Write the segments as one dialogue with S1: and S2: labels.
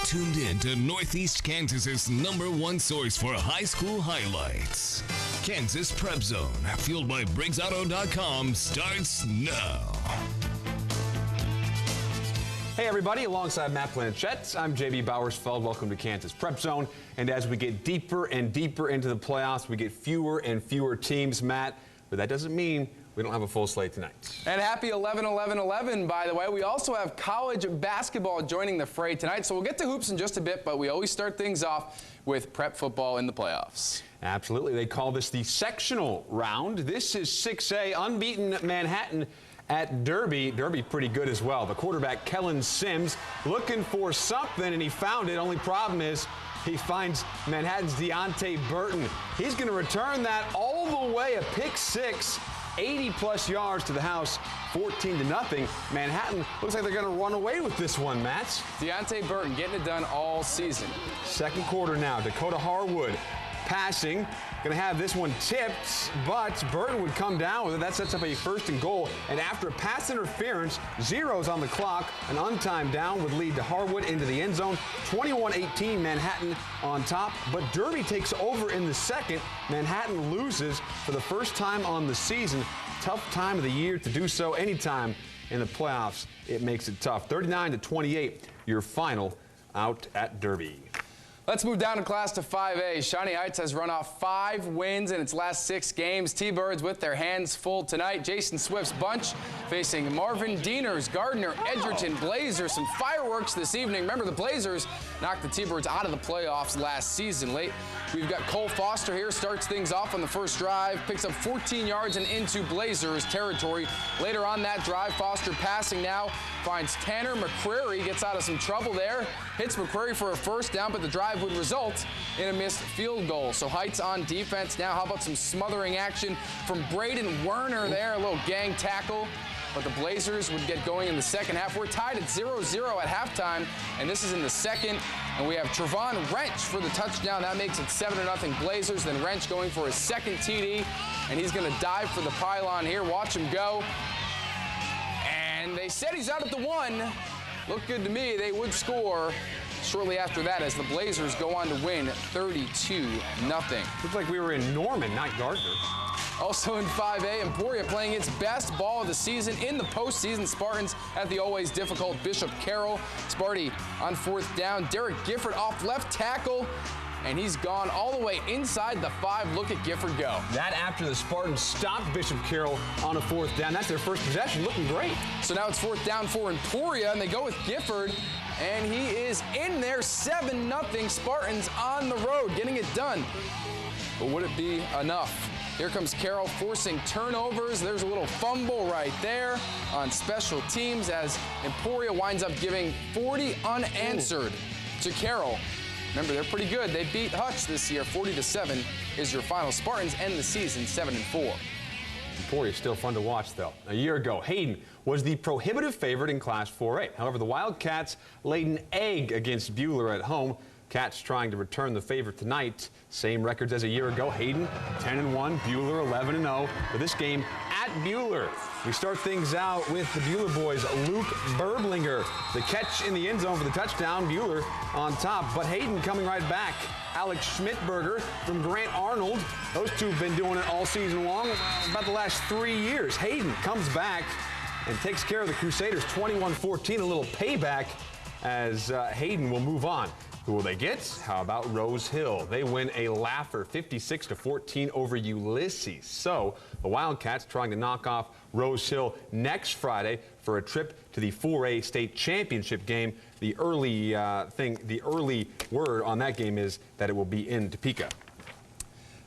S1: tuned in to Northeast Kansas's #1 source for high school highlights. Kansas Prep Zone, fueled by BriggsAuto.com, starts now.
S2: Hey everybody, alongside Matt Blanchett, I'm JB Bowersfeld. Welcome to Kansas Prep Zone. And as we get deeper and deeper into the playoffs, we get fewer and fewer teams, Matt. But that doesn't mean we don't have a full slate tonight.
S3: And happy 11-11-11, by the way. We also have college basketball joining the fray tonight. So we'll get to hoops in just a bit, but we always start things off with prep football in the playoffs.
S2: Absolutely. They call this the sectional round. This is 6A, unbeaten Manhattan at Derby. Derby pretty good as well. The quarterback, Kellen Sims, looking for something, and he found it. Only problem is he finds Manhattan's Deontay Burton. He's going to return that all the way, a pick six, 80-plus yards to the house, 14-0. Manhattan looks like they're going to run away with this one, Matt.
S3: Deontay Burton getting it done all season.
S2: Second quarter now. Dakota Harwood passing. Going to have this one tipped, but Burton would come down with it. That sets up a 1st and goal. And after a pass interference, zeros on the clock, an untimed down would lead to Harwood into the end zone. 21-18, Manhattan on top. But Derby takes over in the second. Manhattan loses for the first time on the season. Tough time of the year to do so. Anytime in the playoffs, it makes it tough. 39-28, your final out at Derby.
S3: Let's move down in class to 5A. Shawnee Heights has run off 5 wins in its last 6 games. T-Birds with their hands full tonight. Jason Swift's bunch facing Marvin Deaners, Gardner, Edgerton, Blazers. Some fireworks this evening. Remember, the Blazers knocked the T-Birds out of the playoffs last season. Late, we've got Cole Foster here. Starts things off on the first drive. Picks up 14 yards and into Blazers territory. Later on that drive, Foster passing now. Finds Tanner McCrary. Gets out of some trouble there. Hits McCrary for a first down, but the drive would result in a missed field goal. So Heights on defense now. How about some smothering action from Braden Werner there, a little gang tackle. But the Blazers would get going in the second half. We're tied at 0-0 at halftime, and this is in the second. And we have Trevon Wrench for the touchdown. That makes it 7-0 Blazers. Then Wrench going for his second TD, and he's going to dive for the pylon here. Watch him go. And they said he's out at the 1. Looked good to me. They would score shortly after that as the Blazers go on to win 32-0.
S2: Looks like we were in Norman, not Gardner.
S3: Also in 5A, Emporia playing its best ball of the season in the postseason. Spartans at the always difficult Bishop Carroll. Sparty on 4th down. Derek Gifford off left tackle, and he's gone all the way inside the 5. Look at Gifford go.
S2: That after the Spartans stopped Bishop Carroll on a 4th down. That's their first possession. Looking great.
S3: So now it's 4th down for Emporia, and they go with Gifford, and he is in there. 7-0 Spartans on the road, getting it done. But would it be enough? Here comes Carroll forcing turnovers. There's a little fumble right there on special teams as Emporia winds up giving 40 unanswered to Carroll. Remember, they're pretty good. They beat Hutch this year. 40-7 is your final. Spartans end the season 7-4.
S2: Emporia still fun to watch, though. A year ago, Hayden was the prohibitive favorite in Class 4A. However, the Wildcats laid an egg against Buhler at home. Cats trying to return the favor tonight. Same records as a year ago. Hayden 10-1, Buhler 11-0. For this game at Buhler, we start things out with the Buhler boys. Luke Berblinger, the catch in the end zone for the touchdown. Buhler on top, but Hayden coming right back. Alex Schmidberger from Grant Arnold. Those two have been doing it all season long, about the last 3 years. Hayden comes back and takes care of the Crusaders 21-14, a little payback as Hayden will move on. Who will they get? How about Rose Hill? They win a laugher 56-14 over Ulysses. So the Wildcats trying to knock off Rose Hill next Friday for a trip to the 4A state championship game. The early word on that game is that it will be in Topeka.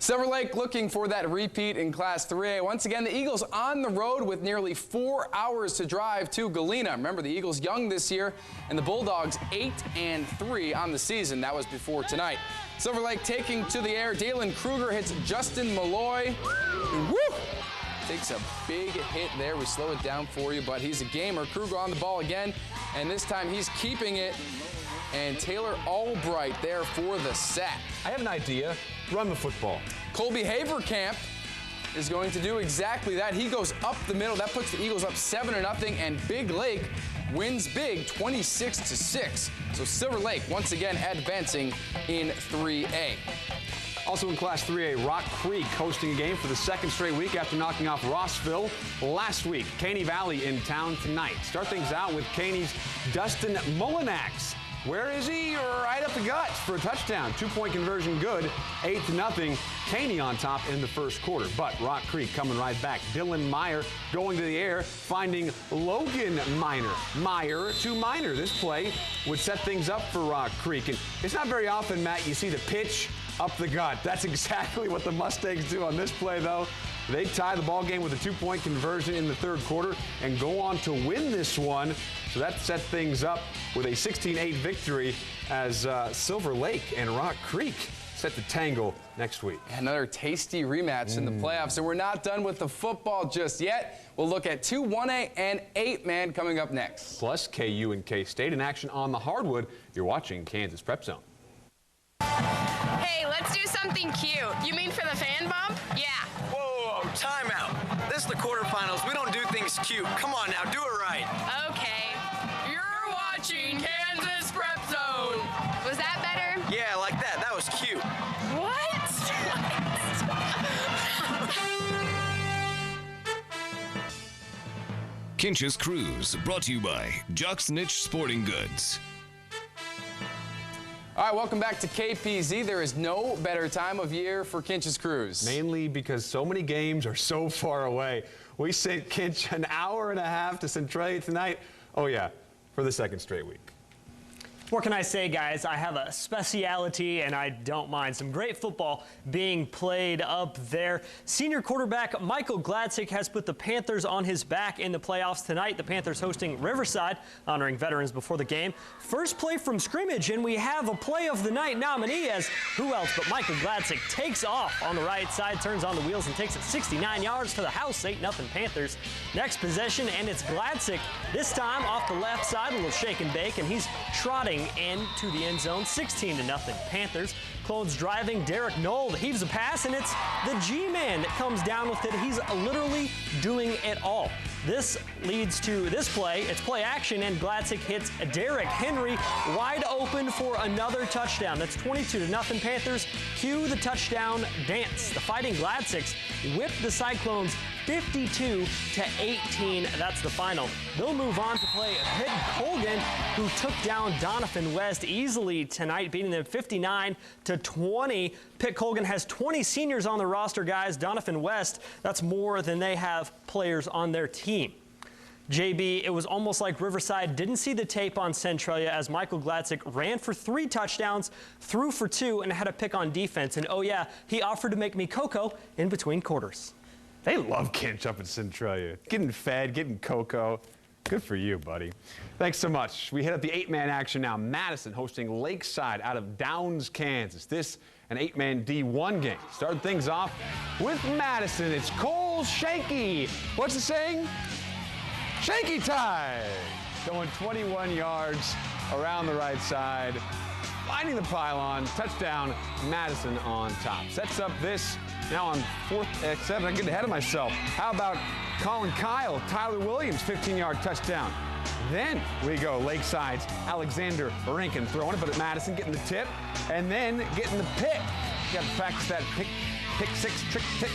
S3: Silver Lake looking for that repeat in Class 3A. Once again, the Eagles on the road with nearly 4 hours to drive to Galena. Remember, the Eagles young this year, and the Bulldogs 8-3 on the season. That was before tonight. Silver Lake taking to the air. Dalen Kruger hits Justin Malloy. Woo! Takes a big hit there. We slow it down for you, but he's a gamer. Kruger on the ball again, and this time he's keeping it. And Taylor Albright there for the sack.
S2: I have an idea. Run the football.
S3: Colby Haverkamp is going to do exactly that. He goes up the middle. That puts the Eagles up 7-0, and Big Lake wins big 26-6. So Silver Lake once again advancing in 3A.
S2: Also in Class 3A, Rock Creek hosting a game for the second straight week after knocking off Rossville last week. Caney Valley in town tonight. Start things out with Caney's Dustin Mullinax. Where is he? Right up the gut for a touchdown. 2-point conversion good, 8-0. Caney on top in the first quarter, but Rock Creek coming right back. Dylan Meyer going to the air, finding Logan Miner. Meyer to Miner. This play would set things up for Rock Creek. And it's not very often, Matt, you see the pitch up the gut. That's exactly what the Mustangs do on this play, though. They tie the ball game with a 2-point conversion in the third quarter and go on to win this one. So that set things up with a 16-8 victory as Silver Lake and Rock Creek set to tangle next week.
S3: Another tasty rematch in the playoffs, and we're not done with the football just yet. We'll look at 2 1A and 8-man coming up next.
S2: Plus KU and K-State in action on the hardwood. You're watching Kansas Prep Zone.
S4: Hey, let's do something cute. You mean for the fan bump? Yeah.
S5: Whoa, time out. This is the quarterfinals. We don't do things cute. Come on now, do it right.
S4: Okay. You're watching Kansas Prep Zone. Was that better?
S5: Yeah, like that. That was cute.
S4: What?
S1: Kinch's Cruise, brought to you by Jock's Niche Sporting Goods.
S3: All right, welcome back to KPZ. There is no better time of year for Kinch's Cruise.
S2: Mainly because so many games are so far away. We sent Kinch an hour and a half to Centralia tonight. Oh, yeah, for the second straight week.
S6: What can I say, guys? I have a speciality, and I don't mind some great football being played up there. Senior quarterback Michael Gladsick has put the Panthers on his back in the playoffs tonight. The Panthers hosting Riverside, honoring veterans before the game. First play from scrimmage, and we have a play of the night nominee as who else but Michael Gladsick takes off on the right side, turns on the wheels, and takes it 69 yards to the house. 8-0 Panthers. Next possession, and it's Gladsick, this time off the left side, a little shake and bake, and he's trotting into the end zone. 16-0 Panthers. Clones driving. Derek Nold heaves a pass, and it's the G-Man that comes down with it. He's literally doing it all. This leads to this play. It's play action, and Gladsick hits Derek Henry wide open for another touchdown. That's 22-0 Panthers. Cue the touchdown dance. The Fighting Gladsicks whip the Cyclones 52-18. That's the final. They'll move on to play Pitt Colgan, who took down Donovan West easily tonight, beating them 59-20. Pitt Colgan has 20 seniors on the roster, guys. Donovan West, that's more than they have players on their team. JB, it was almost like Riverside didn't see the tape on Centralia as Michael Gladsick ran for 3 touchdowns, threw for 2, and had a pick on defense. And oh yeah, he offered to make me cocoa in between quarters.
S2: They love Kinch up in Centralia. Getting fed, getting cocoa. Good for you, buddy. Thanks so much. We hit up the 8-man action now. Madison hosting Lakeside out of Downs, Kansas. This an 8-man D1 game. Starting things off with Madison. It's Cole Shaky. What's the saying? Shaky time. Going 21 yards around the right side. Finding the pylon. Touchdown, Madison on top. Sets up this now on 4th, 7. I'm getting ahead of myself. How about Colin Kyle, Tyler Williams, 15-yard touchdown. Then we go Lakeside's Alexander Rankin throwing it, but at Madison getting the tip and then getting the pick. You got to practice that pick six trick tip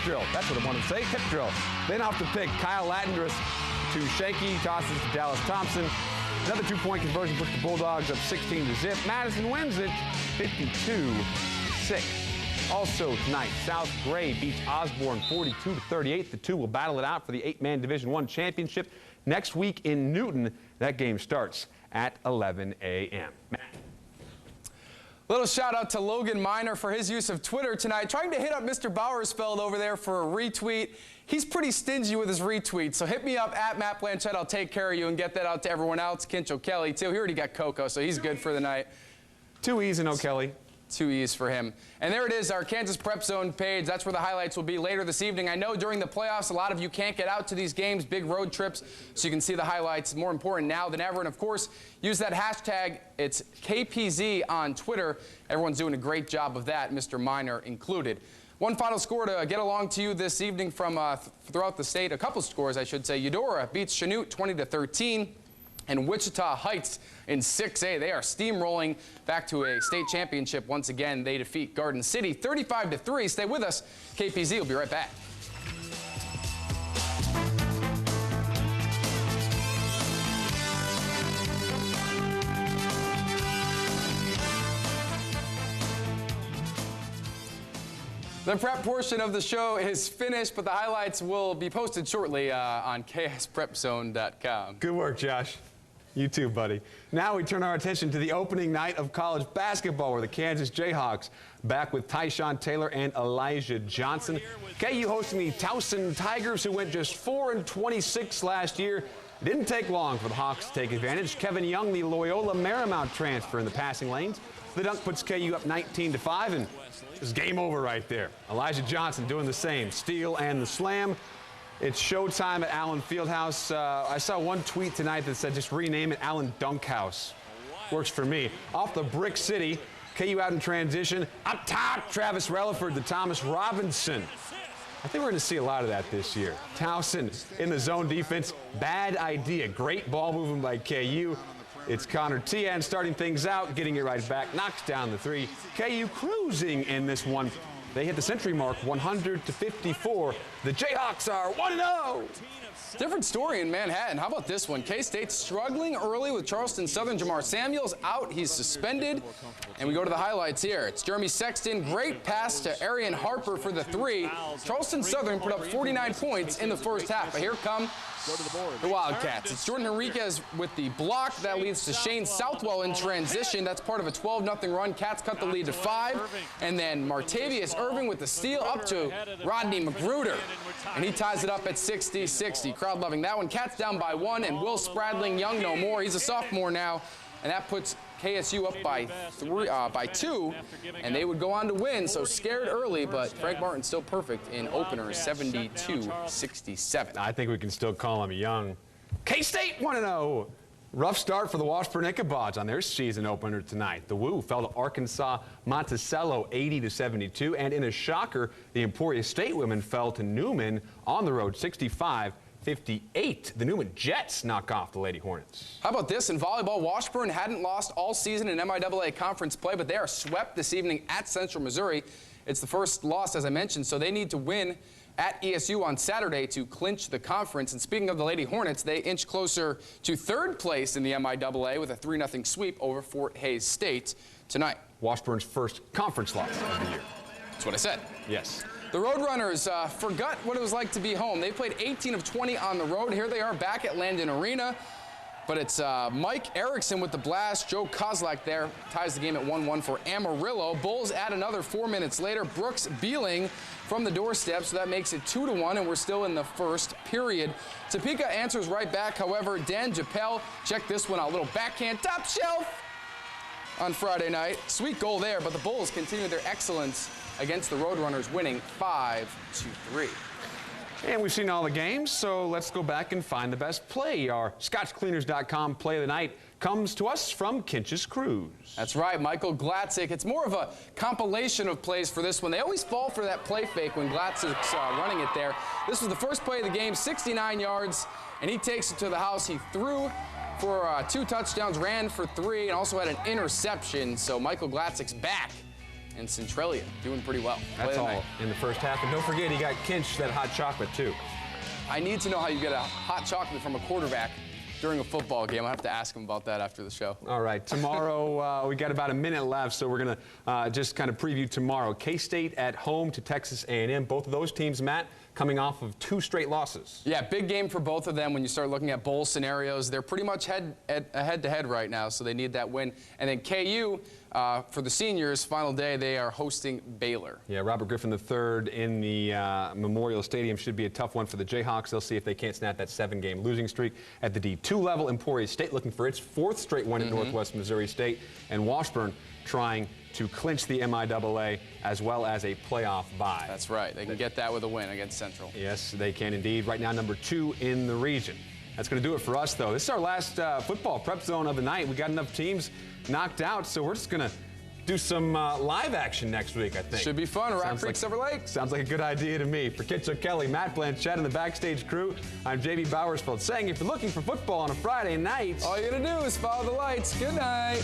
S2: drill. That's what I wanted to say, tip drill. Then off the pick, Kyle Latendress to Shaky, tosses to Dallas Thompson. Another 2-point conversion puts the Bulldogs up 16-0. Madison wins it 52-6. Also tonight, South Gray beats Osborne 42-38. The two will battle it out for the 8-man Division I championship next week in Newton. That game starts at 11 a.m.
S3: Little shout out to Logan Miner for his use of Twitter tonight, trying to hit up Mr. Bowersfeld over there for a retweet. He's pretty stingy with his retweets, so hit me up at Matt Blanchett. I'll take care of you and get that out to everyone else. Kinch O'Kelly, too. He already got Coco, so he's good for the night.
S2: 2 E's in O'Kelly.
S3: 2 E's for him. And there it is, our Kansas Prep Zone page. That's where the highlights will be later this evening. I know during the playoffs, a lot of you can't get out to these games, big road trips, so you can see the highlights. More important now than ever. And, of course, use that hashtag. It's KPZ on Twitter. Everyone's doing a great job of that, Mr. Miner included. One final score to get along to you this evening from throughout the state. A couple scores, I should say. Eudora beats Chanute 20-13. And Wichita Heights in 6A. They are steamrolling back to a state championship once again. They defeat Garden City 35-3. Stay with us. KPZ will be right back. The prep portion of the show is finished, but the highlights will be posted shortly on ksprepzone.com.
S2: Good work, Josh. You too, buddy. Now we turn our attention to the opening night of college basketball, where the Kansas Jayhawks back with Tyshawn Taylor and Elijah Johnson. KU hosting the Towson Tigers, who went just 4-26 last year. It didn't take long for the Hawks to take advantage. Kevin Young, the Loyola Marymount transfer, in the passing lanes. The dunk puts KU up 19-5, and it's game over right there. Elijah Johnson doing the same, steal and the slam. It's showtime at Allen Fieldhouse. I saw one tweet tonight that said just rename it Allen Dunkhouse. Works for me. Off the Brick City, KU out in transition. Up top, Travis Relaford to Thomas Robinson. I think we're going to see a lot of that this year. Towson in the zone defense. Bad idea. Great ball movement by KU. It's Connor Tian starting things out, getting it right back, knocks down the three. KU cruising in this one. They hit the century mark, 100-54. The Jayhawks are 1-0.
S3: Different story in Manhattan. How about this one? K-State struggling early with Charleston Southern. Jamar Samuels out. He's suspended. And we go to the highlights here. It's Jeremy Sexton. Great pass to Arian Harper for the three. Charleston Southern put up 49 points in the first half. But here come the Wildcats. It's Jordan Henriquez with the block. That leads to Shane Southwell in transition. That's part of a 12-0 run. Cats cut the lead to 5. And then Martavius Irving with the steal up to Rodney Magruder. And he ties it up at 60-60. Crowd loving that one. Cats down by 1, and Will Spradling Young no more. He's a sophomore now, and that puts KSU up by 2, and they would go on to win. So scared early, but Frank Martin's still perfect in opener, 72-67.
S2: I think we can still call him young. K-State 1-0. Rough start for the Washburn Ichabod on their season opener tonight. The Woo fell to Arkansas Monticello 80-72, and in a shocker, the Emporia State women fell to Newman on the road 65-58. The Newman Jets knock off the Lady Hornets.
S3: How about this? In volleyball, Washburn hadn't lost all season in MIAA conference play, but they are swept this evening at Central Missouri. It's the first loss, as I mentioned, so they need to win at ESU on Saturday to clinch the conference. And speaking of the Lady Hornets, they inch closer to 3rd place in the MIAA with a 3-0 sweep over Fort Hays State tonight.
S2: Washburn's first conference loss of the year.
S3: That's what I said.
S2: Yes.
S3: The Roadrunners forgot what it was like to be home. They played 18 of 20 on the road. Here they are back at Landon Arena. But it's Mike Erickson with the blast. Joe Kozlak there ties the game at 1-1 for Amarillo. Bulls add another 4 minutes later. Brooks Beeling from the doorstep, so that makes it 2-1, and we're still in the first period. Topeka answers right back. However, Dan Japel, check this one out. Little backhand top shelf on Friday night. Sweet goal there, but the Bulls continue their excellence against the Roadrunners, winning 5-3.
S2: And we've seen all the games, so let's go back and find the best play. Our ScotchCleaners.com play of the night comes to us from Kinch's Cruise.
S3: That's right, Michael Glatzik. It's more of a compilation of plays for this one. They always fall for that play fake when Glatzik's running it there. This was the first play of the game, 69 yards, and he takes it to the house. He threw for 2 touchdowns, ran for 3, and also had an interception. So Michael Glatzik's back. And Centralia doing pretty well.
S2: That's all in the first half. And don't forget, he got Kinch that hot chocolate, too.
S3: I need to know how you get a hot chocolate from a quarterback during a football game. I'll have to ask him about that after the show.
S2: All right. Tomorrow, we got about a minute left, so we're going to just kind of preview tomorrow. K-State at home to Texas A&M. Both of those teams, Matt, coming off of 2 straight losses.
S3: Yeah, big game for both of them when you start looking at bowl scenarios. They're pretty much head-to-head right now, so they need that win. And then KU, for the seniors, final day, they are hosting Baylor.
S2: Yeah, Robert Griffin III in the Memorial Stadium should be a tough one for the Jayhawks. They'll see if they can't snap that 7-game losing streak. At the D2 level, Emporia State looking for its 4th straight win at Northwest Missouri State, and Washburn trying to clinch the MIAA as well as a playoff bye.
S3: That's right. They can get that with a win against Central.
S2: Yes, they can indeed. Right now, number 2 in the region. That's going to do it for us, though. This is our last football prep zone of the night. We got enough teams knocked out, so we're just going to do some live action next week, I think.
S3: Should be fun. Rock Creek,
S2: like,
S3: Silver Lake.
S2: Sounds like a good idea to me. For Kitcho Kelly, Matt Blanchett, and the backstage crew, I'm JB Bowersfeld saying if you're looking for football on a Friday night,
S3: all you gotta do is follow the lights. Good night.